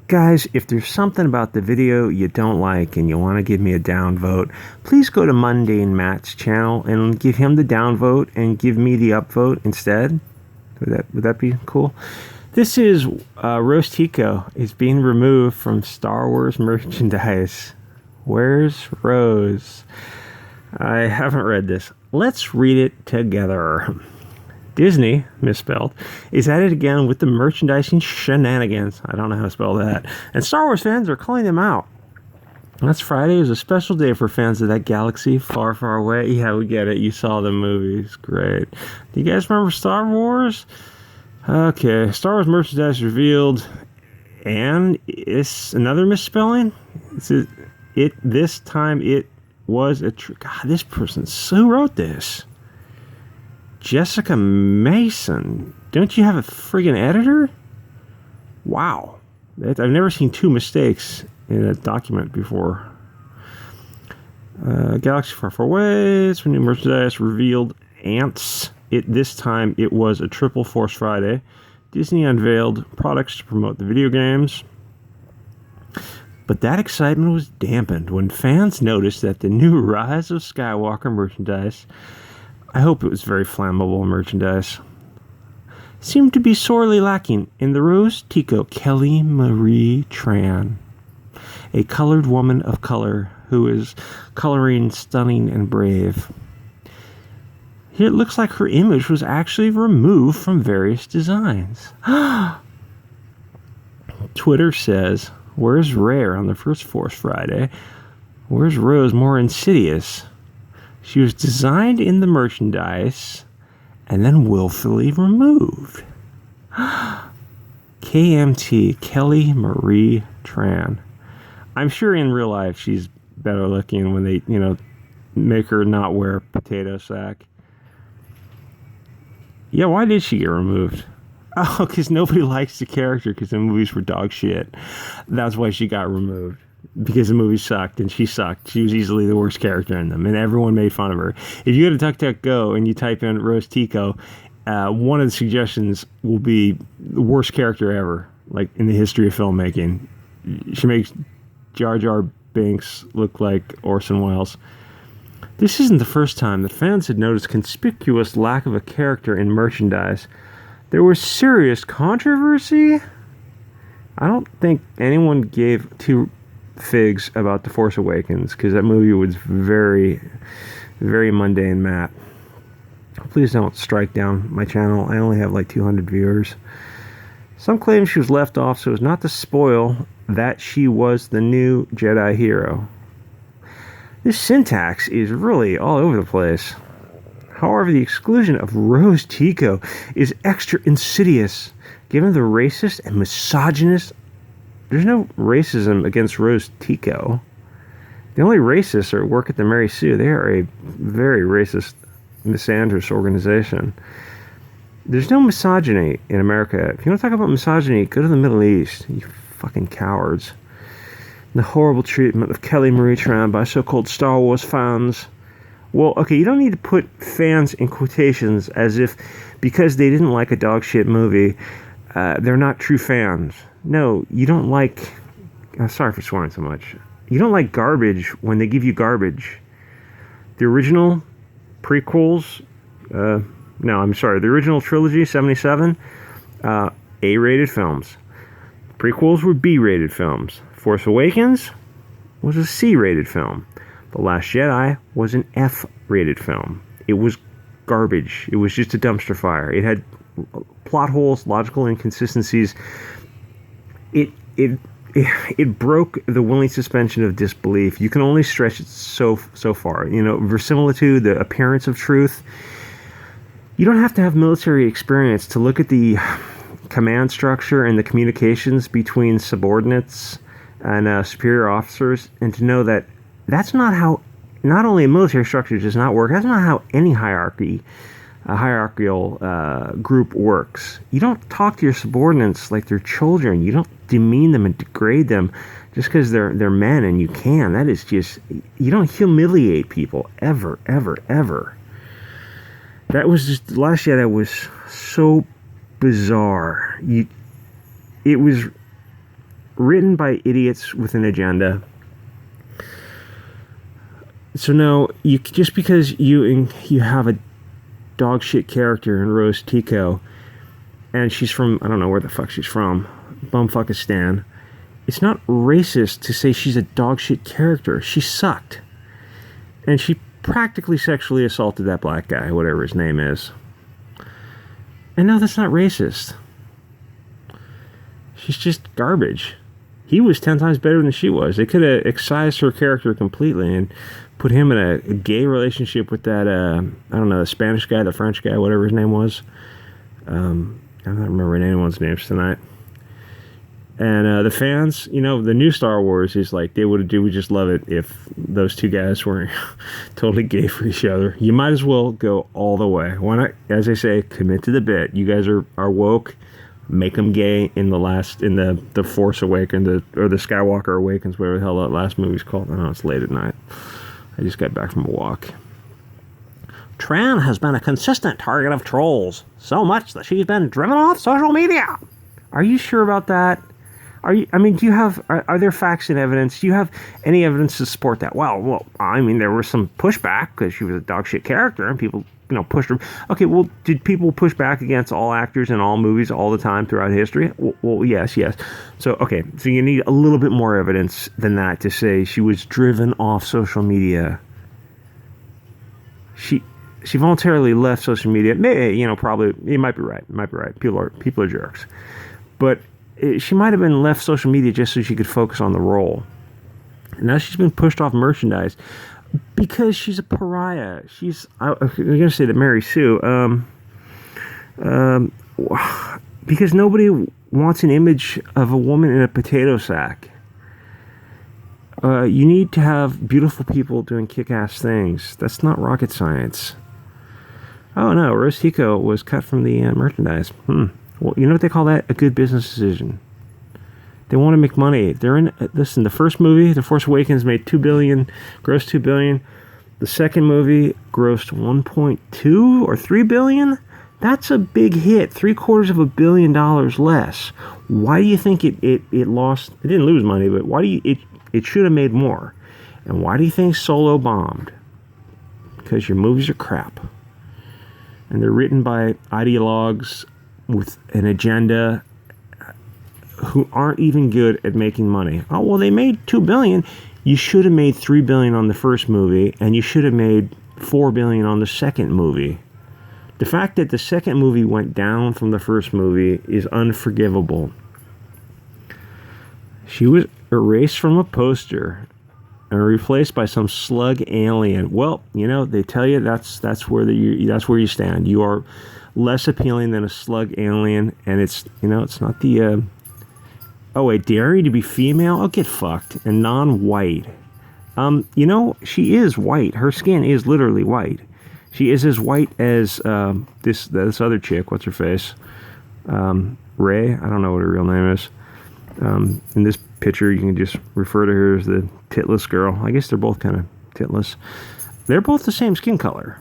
Guys, if there's something about the video you don't like and you want to give me a downvote, please go to Mundane Matt's channel and give him the downvote and give me the upvote instead. Would that be cool? This is Rose Tico is being removed from Star Wars merchandise. Where's Rose? I haven't read this. Let's read it together. Disney, misspelled, is at it again with the merchandising shenanigans. I don't know how to spell that. And Star Wars fans are calling them out. That's Friday is a special day for fans of that galaxy far, far away. Yeah, we get it. You saw the movies. Great. Do you guys remember Star Wars? Okay. Star Wars merchandise revealed. And it's another misspelling? This time it was a... God, this person... Who wrote this? Jessica Mason. Don't you have a friggin' editor? Wow. I've never seen two mistakes in a document before. Galaxy Far Far Away. Some new merchandise revealed. Ants. This time it was a Triple Force Friday. Disney unveiled products to promote the video games. But that excitement was dampened when fans noticed that the new Rise of Skywalker merchandise, I hope it was very flammable merchandise, seemed to be sorely lacking in the Rose Tico Kelly Marie Tran, a colored woman of color who is coloring stunning and brave. Here it looks like her image was actually removed from various designs. Twitter says, where's Rare on the first Force Friday? Where's Rose more insidious? She was designed in the merchandise and then willfully removed. KMT, Kelly Marie Tran. I'm sure in real life she's better looking when they, make her not wear a potato sack. Yeah, why did she get removed? Oh, because nobody likes the character because the movies were dog shit. That's why she got removed. Because the movie sucked and she sucked. She was easily the worst character in them and everyone made fun of her. If you go to DuckDuckGo and you type in Rose Tico, one of the suggestions will be the worst character ever, like in the history of filmmaking. She makes Jar Jar Binks look like Orson Welles. This isn't the first time that fans had noticed conspicuous lack of a character in merchandise. There was serious controversy. I don't think anyone gave two figs about The Force Awakens because that movie was very, very mundane, Matt. Please don't strike down my channel. I only have like 200 viewers. Some claim she was left off so as not to spoil that she was the new Jedi hero. This syntax is really all over the place. However, the exclusion of Rose Tico is extra insidious, given the racist and misogynist. There's no racism against Rose Tico. The only racists are at work at the Mary Sue. They are a very racist, misandrous organization. There's no misogyny in America. If you want to talk about misogyny, go to the Middle East. You fucking cowards. The horrible treatment of Kelly Marie Tran by so-called Star Wars fans. Well, okay, you don't need to put fans in quotations as if because they didn't like a dog shit movie, they're not true fans. No, you don't like... I'm sorry for swearing so much. You don't like garbage when they give you garbage. The original prequels... the original trilogy, 77, A-rated films. Prequels were B-rated films. Force Awakens was a C-rated film. The Last Jedi was an F-rated film. It was garbage. It was just a dumpster fire. It had plot holes, logical inconsistencies. It broke the willing suspension of disbelief. You can only stretch it so far. Verisimilitude, the appearance of truth. You don't have to have military experience to look at the command structure and the communications between subordinates and superior officers and to know that that's not how, not only a military structure does not work, that's not how any hierarchical group works. You don't talk to your subordinates like they're children. You don't demean them and degrade them just because they're men and you can. That is just, you don't humiliate people ever, ever, ever. That was just, last year that was so bizarre. written by idiots with an agenda. So no, just because you have a dog shit character in Rose Tico, and she's from, I don't know where the fuck she's from, Bumfuckistan, it's not racist to say she's a dog shit character. She sucked. And she practically sexually assaulted that black guy, whatever his name is. And no, that's not racist. She's just garbage. He was 10 times better than she was. They could have excised her character completely and put him in a gay relationship with that, I don't know, the Spanish guy, the French guy, whatever his name was. I'm not remembering anyone's names tonight. And the fans, you know, the new Star Wars is like, we just love it if those two guys weren't totally gay for each other. You might as well go all the way. Why not, as I say, commit to the bit. You guys are woke. Make them gay in the Force Awakens, or the Skywalker Awakens, whatever the hell that last movie's called. I know it's late at night. I just got back from a walk. Tran has been a consistent target of trolls, so much that she's been driven off social media. Are you sure about that? Do you have, are there facts and evidence? Do you have any evidence to support that? Well, I mean, there was some pushback because she was a dog shit character and people, pushed her. Okay, well, did people push back against all actors in all movies all the time throughout history? Well, yes. So, okay, so you need a little bit more evidence than that to say she was driven off social media. She voluntarily left social media. Probably, you might be right. People are jerks. But she might have been left social media just so she could focus on the role. And now she's been pushed off merchandise because she's a pariah. I'm going to say that Mary Sue, because nobody wants an image of a woman in a potato sack. You need to have beautiful people doing kick-ass things. That's not rocket science. Oh no, Rose Tico was cut from the merchandise. Well, you know what they call that? A good business decision. They want to make money. Listen, the first movie, The Force Awakens, made $2 billion, grossed $2 billion. The second movie grossed 1.2 or $3 billion. That's a big hit. $750 million less. Why do you think it lost? It didn't lose money, but why do it should have made more? And why do you think Solo bombed? Because your movies are crap. And they're written by ideologues with an agenda who aren't even good at making money. Oh, well, they made $2 billion. You should have made $3 billion on the first movie, and you should have made $4 billion on the second movie. The fact that the second movie went down from the first movie is unforgivable. She was erased from a poster and replaced by some slug alien. Well, they tell you that's where you stand. You are less appealing than a slug alien, and it's not the oh wait, dare you to be female? Oh, get fucked. And non-white. She is white. Her skin is literally white. She is as white as this other chick. What's her face? Ray. I don't know what her real name is. In this picture, you can just refer to her as the titless girl. I guess they're both kind of titless. They're both the same skin color.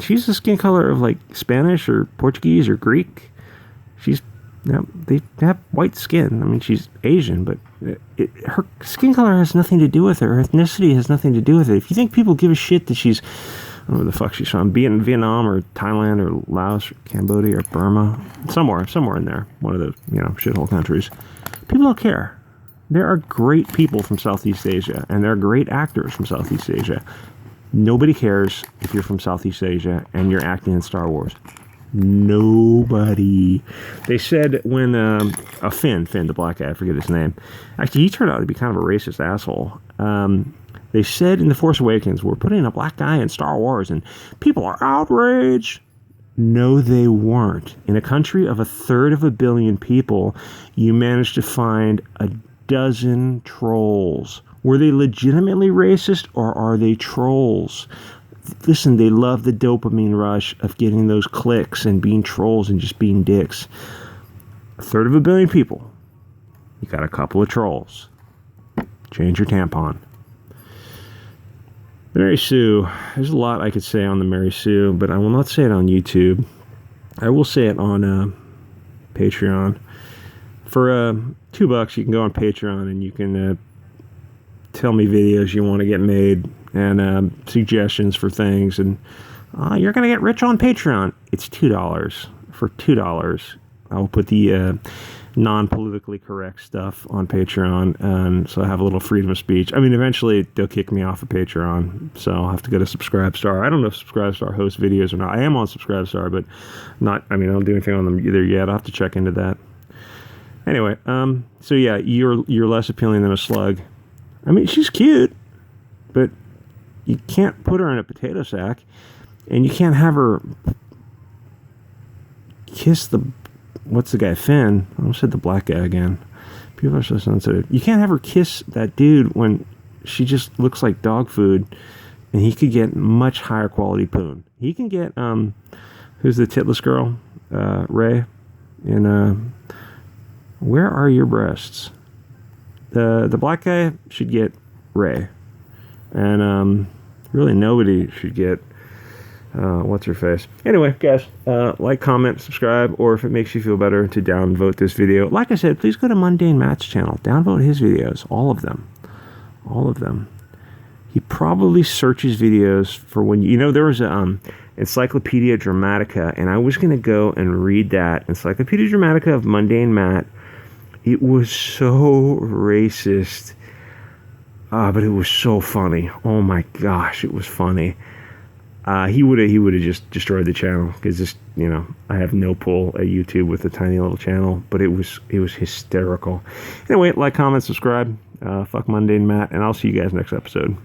She's the skin color of like Spanish or Portuguese or Greek. They have white skin. I mean, she's Asian, but her skin color has nothing to do with her. Her ethnicity has nothing to do with it. If you think people give a shit that she's, I don't know where the fuck she's from, Vietnam or Thailand or Laos or Cambodia or Burma, somewhere in there, one of those, shithole countries, people don't care. There are great people from Southeast Asia, and there are great actors from Southeast Asia. Nobody cares if you're from Southeast Asia and you're acting in Star Wars. Nobody. They said when Finn, the black guy, I forget his name. Actually, he turned out to be kind of a racist asshole. They said in The Force Awakens, we're putting a black guy in Star Wars and people are outraged. No, they weren't. In a country of 1/3 billion people, you managed to find a dozen trolls. Were they legitimately racist or are they trolls? Listen, they love the dopamine rush of getting those clicks and being trolls and just being dicks. 1/3 billion people. You got a couple of trolls. Change your tampon. Mary Sue. There's a lot I could say on the Mary Sue, but I will not say it on YouTube. I will say it on Patreon. For $2, you can go on Patreon and you can tell me videos you want to get made and suggestions for things. And you're going to get rich on Patreon. It's $2. For $2, I'll put the non-politically correct stuff on Patreon, and so I have a little freedom of speech. I mean, eventually they'll kick me off of Patreon, so I'll have to go to Subscribestar. I don't know if Subscribestar hosts videos or not. I am on Subscribestar, but not. I mean, I don't do anything on them either yet. I'll have to check into that. Anyway, so yeah, you're less appealing than a slug. I mean, she's cute, but you can't put her in a potato sack, and you can't have her kiss the. What's the guy? Finn. I almost said the black guy again. People are so sensitive. You can't have her kiss that dude when she just looks like dog food, and he could get much higher quality poon. He can get who's the titless girl? Ray. And where are your breasts? The black guy should get Ray, and really nobody should get. What's her face? Anyway, guys, like, comment, subscribe, or if it makes you feel better to downvote this video, like I said, please go to Mundane Matt's channel. Downvote his videos. All of them. All of them. He probably searches videos for when, there was a Encyclopedia Dramatica, and I was going to go and read that Encyclopedia Dramatica of Mundane Matt. It was so racist, but it was so funny. Oh my gosh, it was funny. He would have just destroyed the channel because I have no pull at YouTube with a tiny little channel, but it was hysterical. Anyway, like, comment, subscribe, fuck Mundane Matt, and I'll see you guys next episode.